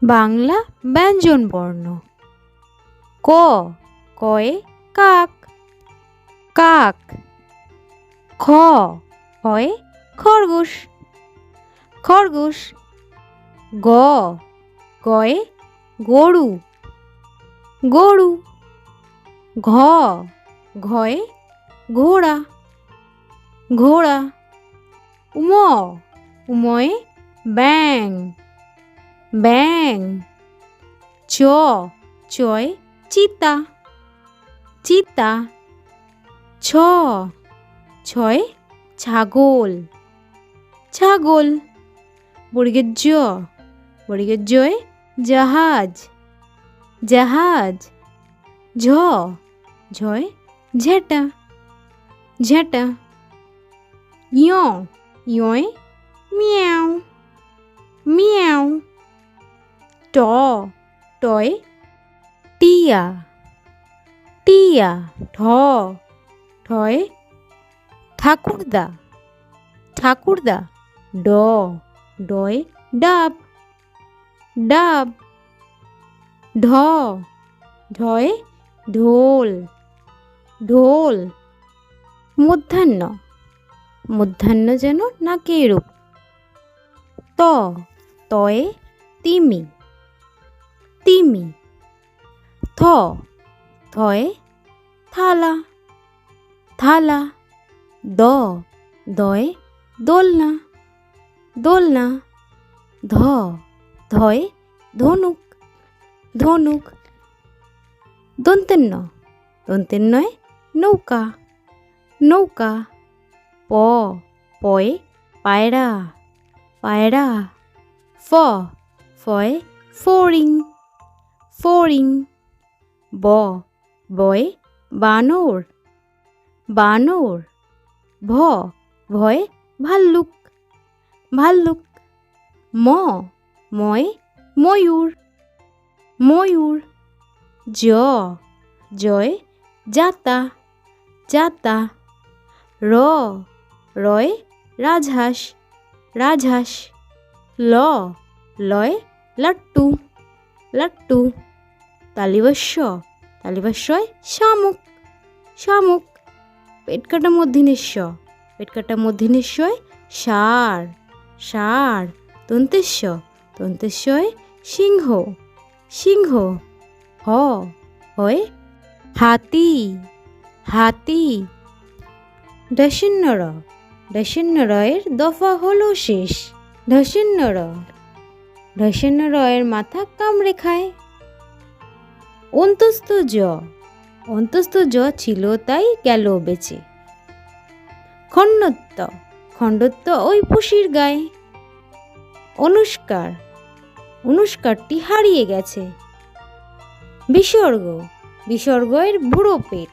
বাংলা ব্যঞ্জনবর্ণ। ক, কয়ে কাক, কাক। খ, খয়ে খরগোশ, খরগোশ। গ, গয়ে গরু, গরু। ঘ, ঘয়ে ঘোড়া, ঘোড়া। উম, উময়ে ব্যাং, ব্যাং। চ, চয়ে চিতা, চিতা। ছ, ছয়ে ছাগল, ছাগল। বর্গের জ, বর্গের জয়ে জাহাজ, জাহাজ। ঝ, ঝয়ে ঝেঁটা, ঝেঁটা। ইয়, ইয়য়ে মিয়াও, মিয়াও। ট, টয়ে টিয়া, টিয়া। ঠ, ঠয়ে ঠাকুরদা, ঠাকুরদা। ড, ডয়ে ডাব, ডাব। ঢ, ঢয়ে ঢোল, ঢোল। মূর্ধন্য, মূর্ধন্য যেন নাকের উপর। ত, তয়ে তিমি, তিমি। থ, থয়ে থালা, থালা। দ, দয়ে দোলনা, দোলনা। ধ, ধয়ে ধনুক, ধনুক। দন্তেন্ন, দন্তেন্নয়ে নৌকা, নৌকা। প, পয়ে পায়রা, পায়রা। ফ, ফয়ে ফড়িং, ফড়িং। ব, বয়ে বানর, বানর। ভ, ভয়ে ভাল্লুক, ভাল্লুক। ম, ময়ে ময়ূর, ময়ূর। জ, জয়ে জাতা, জাতা। র, রয়ে রাজহাঁস, রাজহাঁস। ল, লয়ে লাট্টু, লাট্টু। তালিবস্য, তালিবস্যয় শামুক, শামুক। পেটকাটা মূর্ধন্যস্য, পেটকাটা মূর্ধন্যস্যয় ষাঁড়, ষাঁড়। দন্তেশ্ব, দন্তেশ্বয়ে সিংহ, সিংহ। হ, হয়ে হাতি, হাতি। ঢ, ঢ দফা হলো শেষ। ঢ, ঢ এর মাথা কামড়ে খায়। অন্তস্থ জ, অন্তস্থ জ ছিল তাই গেল বেঁচে। খণ্ডত্ব, খণ্ডত্ব ওই পুষির গায়ে। অনুষ্কার, অনুষ্কারটি হারিয়ে গেছে। বিসর্গ, বিসর্গ এর বুড়ো পেট।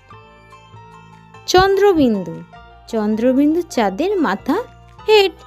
চন্দ্রবিন্দু, চন্দ্রবিন্দু চাঁদের মাথা হেড।